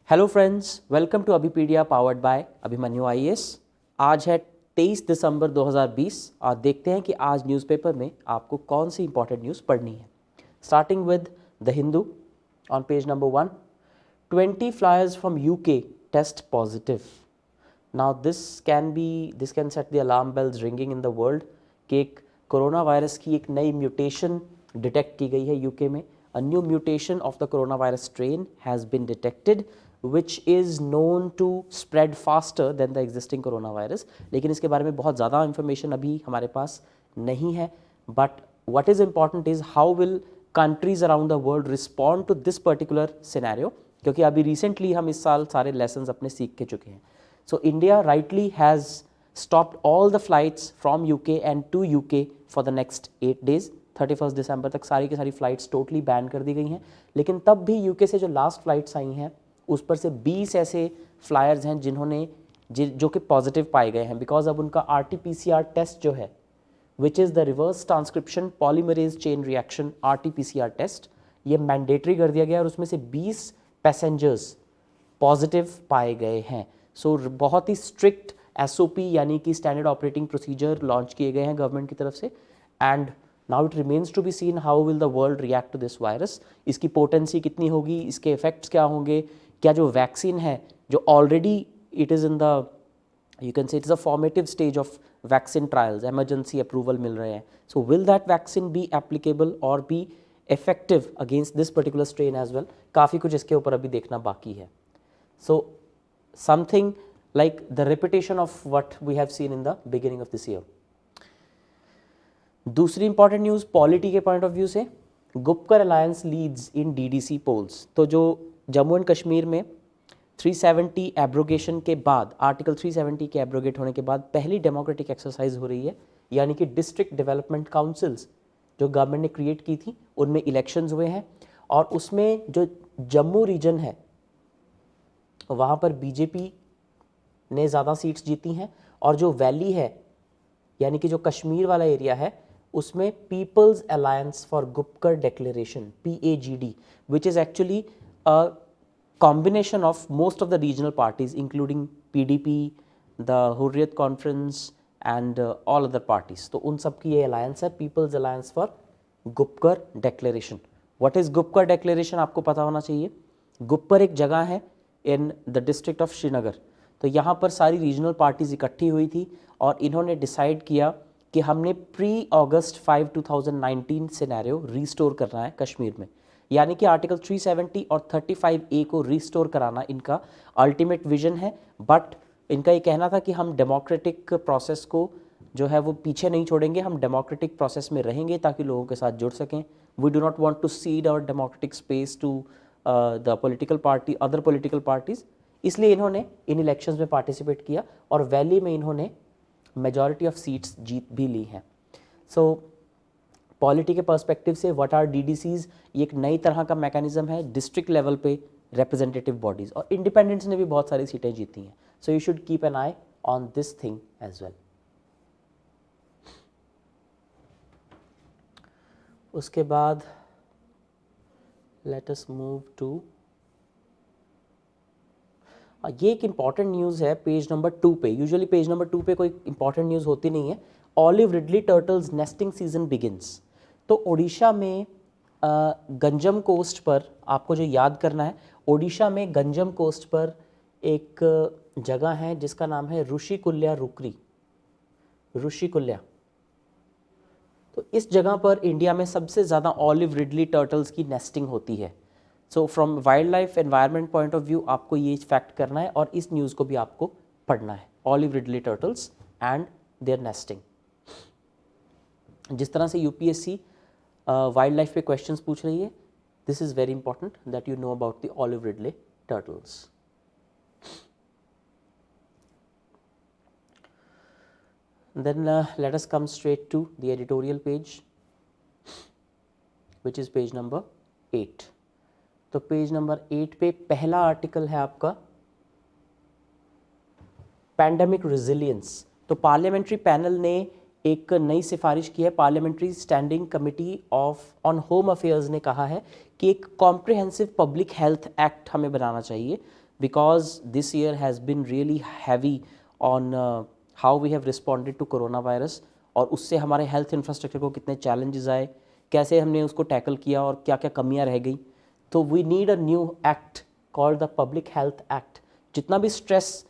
Hello friends, welcome to Abhipedia powered by Abhimanyu IAS. आज है 23 दिसंबर 2020 और देखते हैं कि आज न्यूज़पेपर में आपको कौन सी इंपॉर्टेंट न्यूज़ पढ़नी है। Starting with the Hindu on page number 1, 20 flyers from UK test positive. Now this can set the alarm bells ringing in the world कि एक कोरोना वायरस की एक नई म्यूटेशन डिटेक्ट की गई है यूके में। A new mutation of the coronavirus strain has been detected which is known to spread faster than the existing coronavirus. लेकिन इसके बारे में बहुत ज़्यादा इंफॉर्मेशन अभी हमारे पास नहीं है। But what is important is how will countries around the world respond to this particular scenario, क्योंकि अभी रिसेंटली हम इस साल सारे लेसन्स अपने सीख के चुके हैं। So India rightly has stopped all the flights from UK and to UK for the next 8 days. 31 दिसंबर तक सारी की सारी फ़्लाइट्स टोटली बैन कर दी गई हैं। लेकिन तब भी यूके से जो लास्ट फ़्लाइट्स आई हैं उस पर से 20 ऐसे फ्लायर्स हैं जिन्होंने जो कि पॉजिटिव पाए गए हैं, बिकॉज अब उनका RT-PCR टेस्ट जो है which is the reverse transcription polymerase chain reaction RT-PCR test, ये मैंडेटरी कर दिया गया और उसमें से 20 पैसेंजर्स पॉजिटिव पाए गए हैं। सो बहुत ही स्ट्रिक्ट SOP यानी कि स्टैंडर्ड ऑपरेटिंग प्रोसीजर लॉन्च किए गए हैं गवर्नमेंट की तरफ से। And now it remains to be seen how will the world react to this virus. इसकी पोटेंसी कितनी होगी, इसके इफेक्ट्स क्या होंगे, क्या जो वैक्सीन है जो already it is in the you can say it is a formative stage of vaccine trials, emergency approval मिल रहे हैं। So will that vaccine be applicable और be effective against this particular strain as well. काफ़ी कुछ इसके ऊपर अभी देखना बाकी है। So something like the repetition of what we have seen in the beginning of this year. दूसरी इंपॉर्टेंट न्यूज़ पॉलिटी के पॉइंट ऑफ व्यू से, Gupkar alliance leads in DDC polls. तो जो जम्मू एंड कश्मीर में 370 एब्रोगेशन के बाद, आर्टिकल 370 के एब्रोगेट होने के बाद पहली डेमोक्रेटिक एक्सरसाइज हो रही है, यानी कि डिस्ट्रिक्ट डेवलपमेंट काउंसिल्स जो गवर्नमेंट ने क्रिएट की थी उनमें इलेक्शंस हुए हैं और उसमें जो जम्मू रीजन है वहाँ पर बीजेपी ने ज़्यादा सीट्स जीती हैं और जो वैली है यानी कि जो कश्मीर वाला एरिया है उसमें peoples alliance for Gupkar declaration PAGD which is actually a combination of most of the regional parties including PDP, the Hurriyat conference and all other parties. तो उन सब की ये अलायंस है, peoples alliance for Gupkar declaration. What is Gupkar declaration आपको पता होना चाहिए। गुपकर एक जगह है in the district of Srinagar. तो यहाँ पर सारी रीजनल पार्टीज इकट्ठी हुई थी और इन्होंने डिसाइड किया कि हमने प्री August 5, 2019 सिनेरियो रीस्टोर करना है कश्मीर में, यानी कि आर्टिकल 370 और 35A को रीस्टोर कराना इनका अल्टीमेट विजन है। बट इनका ये कहना था कि हम डेमोक्रेटिक प्रोसेस को जो है वो पीछे नहीं छोड़ेंगे, हम डेमोक्रेटिक प्रोसेस में रहेंगे ताकि लोगों के साथ जुड़ सकें। We do not want to cede our democratic space to the political party, other political parties. इसलिए इन्होंने इन इलेक्शंस में पार्टिसिपेट किया और वैली में इन्होंने मेजॉरिटी ऑफ सीट्स जीत भी ली हैं। सो पॉलिटी के पर्सपेक्टिव से व्हाट आर DDCs, ये एक नई तरह का मैकेनिज्म है डिस्ट्रिक्ट लेवल पे रिप्रेजेंटेटिव बॉडीज, और इंडिपेंडेंट्स ने भी बहुत सारी सीटें जीती हैं। So you should keep an eye on this thing as well. उसके बाद लेट अस मूव टू, ये एक इंपॉर्टेंट न्यूज़ है पेज नंबर 2 पे। यूजुअली पेज नंबर 2 पे कोई इंपॉर्टेंट न्यूज़ होती नहीं है। Olive ridley turtles nesting season begins. तो ओडिशा में गंजम कोस्ट पर, आपको जो याद करना है, ओडिशा में गंजम कोस्ट पर एक जगह है जिसका नाम है ऋषिकुल्या रुकरी, ऋषिकुल्या। तो इस जगह पर इंडिया में सबसे ज़्यादा ऑलिव रिडली टर्टल्स की नेस्टिंग होती है। So from wild life environment point of view आपको ये फैक्ट करना है और इस न्यूज़ को भी आपको पढ़ना है, olive ridley turtles and their nesting. जिस तरह से UPSC वाइल्ड लाइफ पे क्वेश्चंस पूछ रही है, this is very important that you know about the olive ridley turtles. Then let us come straight to the editorial page, which is page number 8. तो page number 8 पे पहला article है आपका pandemic resilience. तो parliamentary panel ने एक नई सिफारिश की है। Parliamentary standing committee of on home affairs ने कहा है कि एक कॉम्प्रिहेंसिव पब्लिक हेल्थ एक्ट हमें बनाना चाहिए because this year has been really heavy on how we have responded to corona virus, और उससे हमारे हेल्थ इंफ्रास्ट्रक्चर को कितने चैलेंजेस आए, कैसे हमने उसको टैकल किया और क्या क्या कमियां रह गई. तो we need a new act called the public health act. जितना भी स्ट्रेस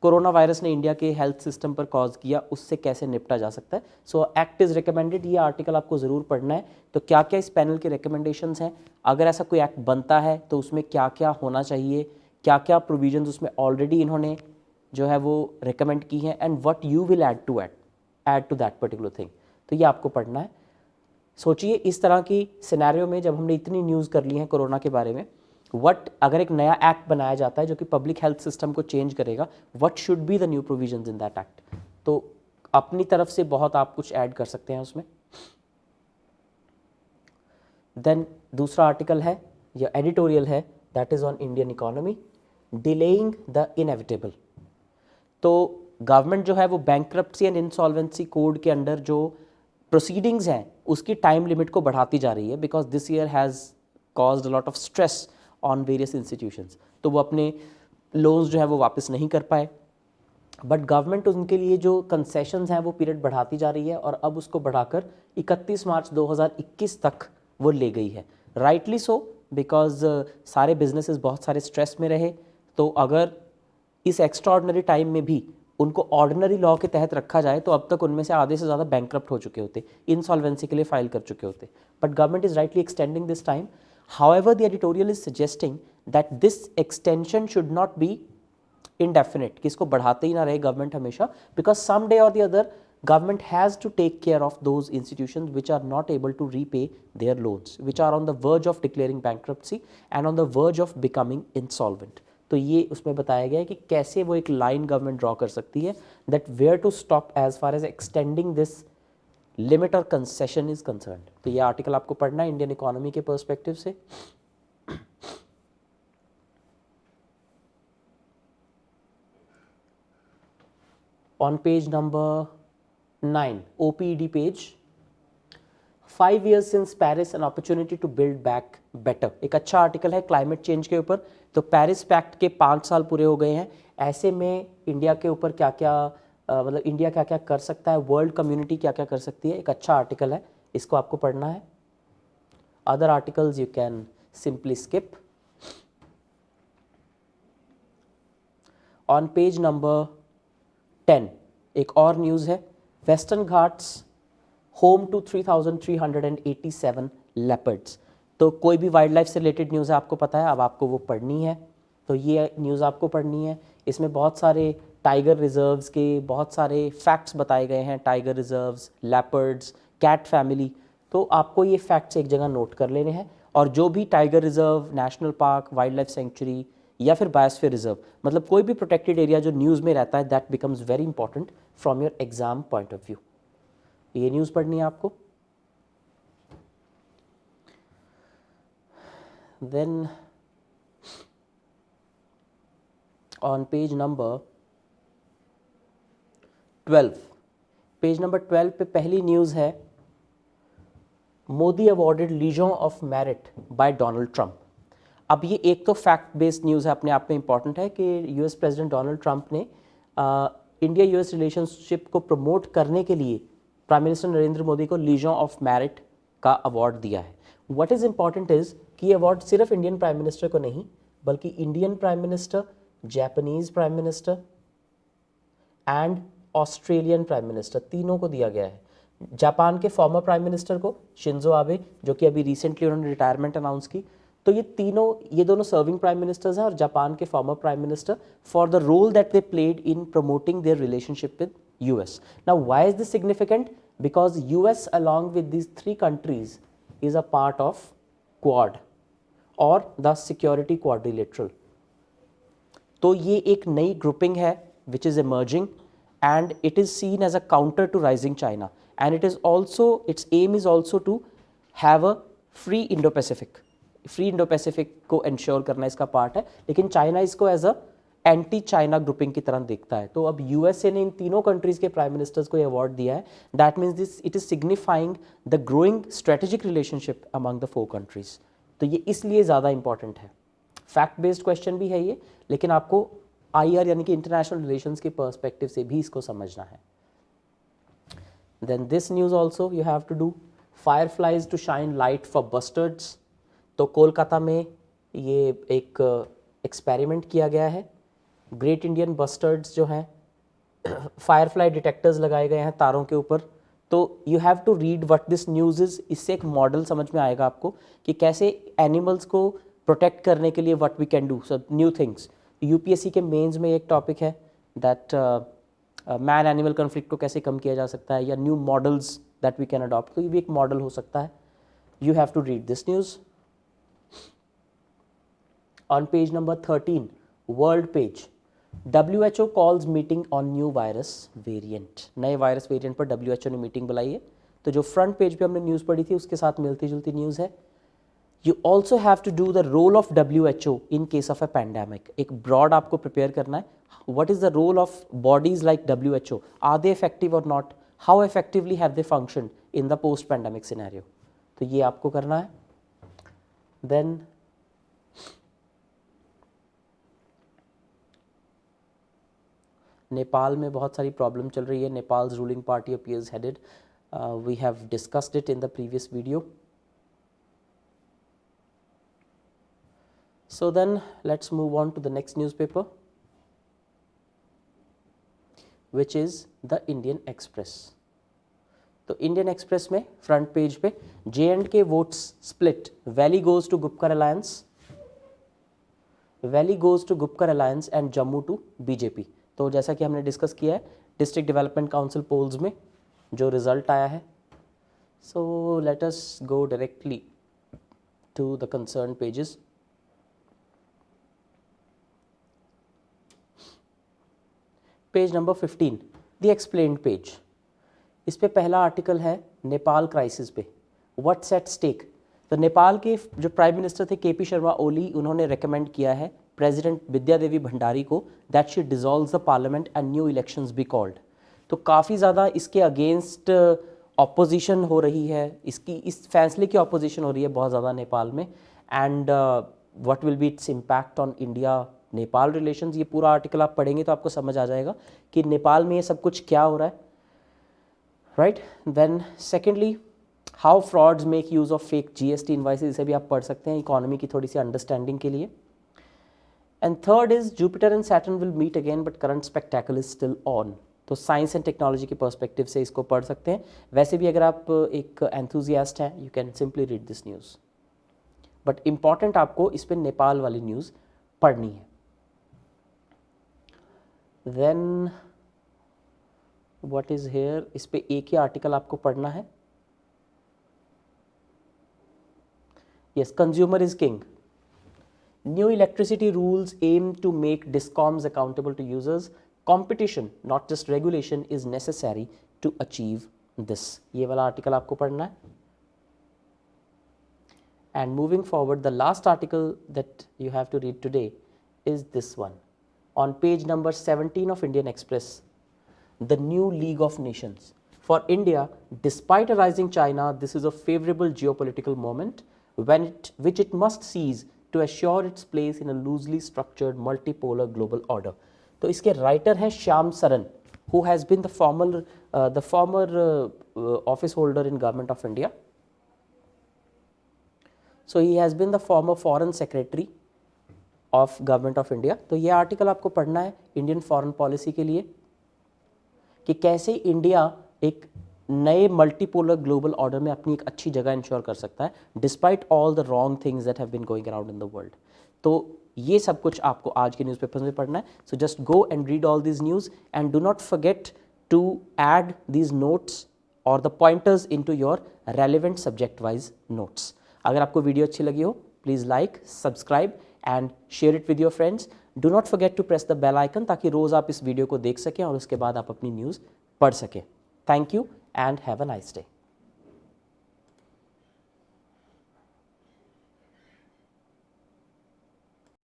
कोरोना वायरस ने इंडिया के हेल्थ सिस्टम पर कॉज किया, उससे कैसे निपटा जा सकता है. So act is recommended. ये आर्टिकल आपको ज़रूर पढ़ना है. तो क्या क्या इस पैनल के रिकमेंडेशंस हैं, अगर ऐसा कोई एक्ट बनता है तो उसमें क्या क्या होना चाहिए, क्या क्या प्रोविजंस उसमें ऑलरेडी इन्होंने जो है वो रिकमेंड की हैं, and what you will add to that particular thing. तो ये आपको पढ़ना है. सोचिए इस तरह की सिनेरियो में जब हमने इतनी न्यूज़ कर ली हैं कोरोना के बारे में, वट अगर एक नया एक्ट बनाया जाता है जो कि पब्लिक हेल्थ सिस्टम को चेंज करेगा, what should be the new provisions in that act. तो अपनी तरफ से बहुत आप कुछ ऐड कर सकते हैं उसमें. देन दूसरा आर्टिकल है या एडिटोरियल है, that is on Indian economy, delaying the inevitable. तो गवर्नमेंट जो है वो बैंक्रप्सी एंड इंसॉल्वेंसी कोड के अंडर जो प्रोसीडिंग्स हैं उसकी टाइम लिमिट को बढ़ाती जा रही है, because this year has caused a lot of stress on various institutions. तो वो अपने लोन्स जो है वो वापस नहीं कर पाए, बट गवर्नमेंट उनके लिए जो कंसेशंस हैं वो पीरियड बढ़ाती जा रही है, और अब उसको बढ़ाकर 31 मार्च 2021 तक वो ले गई है. राइटली सो, बिकॉज सारे बिजनेसेस बहुत सारे स्ट्रेस में रहे. तो अगर इस एक्स्ट्राऑर्डिनरी टाइम में भी उनको ऑर्डिनरी लॉ के तहत रखा जाए तो अब तक उनमें से आधे से ज़्यादा बैंकक्रप्ट हो चुके होते, इंसॉल्वेंसी के लिए फाइल कर चुके होते. But government is rightly extending this time. However, the editorial is suggesting that this extension should not be indefinite, कि इसको बढ़ाते ही ना रहे गवर्नमेंट हमेशा, because someday or the other government has to take care of those institutions which are not able to repay their loans, which are on the verge of declaring bankruptcy and on the verge of becoming insolvent. तो ये उसमें बताया गया है कि कैसे वो एक लाइन गवर्नमेंट ड्रॉ कर सकती है, that where to stop as far as extending this limit और कंसेशन इज कंसर्न्ड. तो ये आर्टिकल आपको पढ़ना है इंडियन इकोनॉमी के पर्सपेक्टिव से. On page number 9, OPED page, 5 years since Paris an opportunity to build back better. एक अच्छा आर्टिकल है क्लाइमेट चेंज के ऊपर. तो पेरिस पैक्ट के 5 साल पूरे हो गए हैं. ऐसे में इंडिया के ऊपर क्या क्या मतलब इंडिया क्या क्या कर सकता है, वर्ल्ड कम्युनिटी क्या क्या कर सकती है, एक अच्छा आर्टिकल है, इसको आपको पढ़ना है. Other articles you can simply skip. On page number 10 एक और न्यूज़ है, Western Ghats home to 3,387 leopards. तो कोई भी वाइल्ड लाइफ से रिलेटेड न्यूज़ है, आपको पता है, अब आपको वो पढ़नी है. तो ये न्यूज़ आपको पढ़नी है. इसमें बहुत सारे टाइगर रिजर्व्स के बहुत सारे फैक्ट्स बताए गए हैं, tiger reserves, leopards, cat family. तो आपको ये फैक्ट्स एक जगह नोट कर लेने हैं, और जो भी tiger reserve, national park, wild life sanctuary या फिर बायोस्फीयर रिजर्व, मतलब कोई भी प्रोटेक्टेड एरिया जो न्यूज़ में रहता है, that becomes very important from your exam point of view. ये न्यूज़ पढ़नी है आपको. Then on page number 12, page number 12 पे पहली न्यूज़ है, Modi awarded Legion of Merit by Donald Trump. अब ये एक तो फैक्ट बेस्ड न्यूज़ है, अपने आप में इंपॉर्टेंट है कि यूएस प्रेसिडेंट डोनाल्ड ट्रंप ने इंडिया यूएस रिलेशनशिप को प्रमोट करने के लिए प्राइम मिनिस्टर नरेंद्र मोदी को लीजन ऑफ मेरिट का अवार्ड दिया है. व्हाट इज़ इंपॉर्टेंट इज़ कि ये अवार्ड सिर्फ इंडियन प्राइम मिनिस्टर को नहीं, बल्कि Indian prime minister, Japanese prime minister and Australian prime minister, तीनों को दिया गया है. जापान के फॉर्मर प्राइम मिनिस्टर को शिंजो आबे, जो कि अभी रिसेंटली उन्होंने रिटायरमेंट अनाउंस की. तो ये दोनों सर्विंग प्राइम मिनिस्टर्स हैं, और जापान के former prime minister, for the role that they played in promoting their relationship with US. Now why is this significant? Because US along with these 3 countries is a part of Quad और the security quadrilateral. तो ये एक नई grouping है which is emerging, and it is seen as a counter to rising China, and it is also, its aim is also to have a free Indo-Pacific. Free Indo Pacific को ensure करना इसका part है, लेकिन China इसको as a anti China grouping की तरह देखता है. तो अब यूएसए ने इन तीनों कंट्रीज के प्राइम मिनिस्टर्स को ये अवार्ड दिया है. That means this it is signifying the growing strategic relationship among the 4 countries. तो ये इसलिए ज़्यादा इंपॉर्टेंट है. फैक्ट बेस्ड क्वेश्चन भी है ये, लेकिन आपको IR यानी कि इंटरनेशनल रिलेशंस के पर्सपेक्टिव से भी इसको समझना है। Then this news also you have to do, fireflies to shine light for bustards. तो कोलकाता में ये एक एक्सपेरिमेंट किया गया है, ग्रेट इंडियन बस्टर्ड्स जो हैं, फायरफ्लाई डिटेक्टर्स लगाए गए हैं तारों के ऊपर। तो you have to read what this news is, इससे एक मॉडल समझ में आएगा आपको कि कैसे एनिमल्स को प्रोटेक्ट करने के लिए what we can do, so new things. UPSC के मेंस में एक टॉपिक है दैट मैन एनिमल कॉन्फ्लिक्ट को कैसे कम किया जा सकता है, या new models that we can adopt, तो ये भी एक मॉडल हो सकता है। You have to read this news. On page number 13, world page, WHO calls meeting on new virus variant. नए वायरस वेरिएंट पर WHO ने मीटिंग बुलाई है। तो जो फ्रंट पेज पे हमने न्यूज़ पढ़ी थी उसके साथ मिलती जुलती न्यूज़ है। You also have to do the role of WHO in case of a pandemic. एक ब्रॉड आपको प्रिपेयर करना है, what is the role of bodies like WHO, are they effective और not, how effectively have they function in the post pandemic scenario, तो ये आपको करना है। देन नेपाल में बहुत सारी प्रॉब्लम चल रही है, Nepal's ruling party appears headed, we have discussed it in the previous video. So then let's move on to the next newspaper, which is the Indian Express. तो इंडियन एक्सप्रेस में फ्रंट पेज पे J&K votes split, valley goes to Gupkar alliance, valley goes to Gupkar alliance and Jammu to BJP. तो जैसा कि हमने discuss किया है district development council poles में जो रिजल्ट आया है। So let us go directly to the concern pages. Page number 15, the explained page. इस पे पहला आर्टिकल है नेपाल क्राइसिस पे, व्हाट्स एट स्टेक। तो नेपाल के जो प्राइम मिनिस्टर थे KP शर्मा ओली, उन्होंने रेकमेंड किया है प्रेसिडेंट विद्या देवी भंडारी को that she dissolve the parliament and new elections be called. तो काफ़ी ज़्यादा इसके अगेंस्ट ऑपोजिशन हो रही है, इस फैसले की ऑपोजिशन हो रही है बहुत ज़्यादा नेपाल में। And what will be its impact on India Nepal relations, ये पूरा आर्टिकल आप पढ़ेंगे तो आपको समझ आ जाएगा कि नेपाल में ये सब कुछ क्या हो रहा है, right. Then secondly, how frauds make use of fake GST invoices, इसे भी आप पढ़ सकते हैं इकोनॉमी की थोड़ी सी अंडरस्टैंडिंग के लिए। And third is Jupiter and Saturn will meet again but current spectacle is still on. तो साइंस एंड टेक्नोलॉजी के पर्सपेक्टिव से इसको पढ़ सकते हैं। वैसे भी अगर आप एक एंथुजियास्ट हैं, you can simply read this news, but important आपको इस पर नेपाल वाली न्यूज़ पढ़नी है। देन व्हाट इज हेयर, इस पे एक ही आर्टिकल आपको पढ़ना है। Yes, consumer is king, new electricity rules aim to make discoms accountable to users, competition not just regulation is necessary to achieve this. ये वाला आर्टिकल आपको पढ़ना है। And moving forward, the last article that you have to read today is this one on page number 17 of Indian Express, the new League of Nations. For India, despite a rising China, this is a favorable geopolitical moment which it must seize to assure its place in a loosely structured multipolar global order. तो इसके writer हैं Shyam Saran, who has been the former office holder in Government of India. So he has been the former foreign secretary of government of India. तो ये article आपको पढ़ना है Indian foreign policy के लिए, कि कैसे इंडिया एक नए मल्टीपोलर ग्लोबल ऑर्डर में अपनी एक अच्छी जगह इंश्योर कर सकता है despite all the wrong things that have been going around in the world. तो ये सब कुछ आपको आज के न्यूज़पेपर्स में पढ़ना है। So just go and read all this news and do not forget to add these notes और the pointers into your relevant subject wise notes. अगर आपको वीडियो अच्छी लगी हो, please like, subscribe and share it with your friends. Do not forget to press the bell icon ताकि रोज़ आप इस video को देख सकें और उसके बाद आप अपनी न्यूज़ पढ़ सकें। Thank you and have a nice day.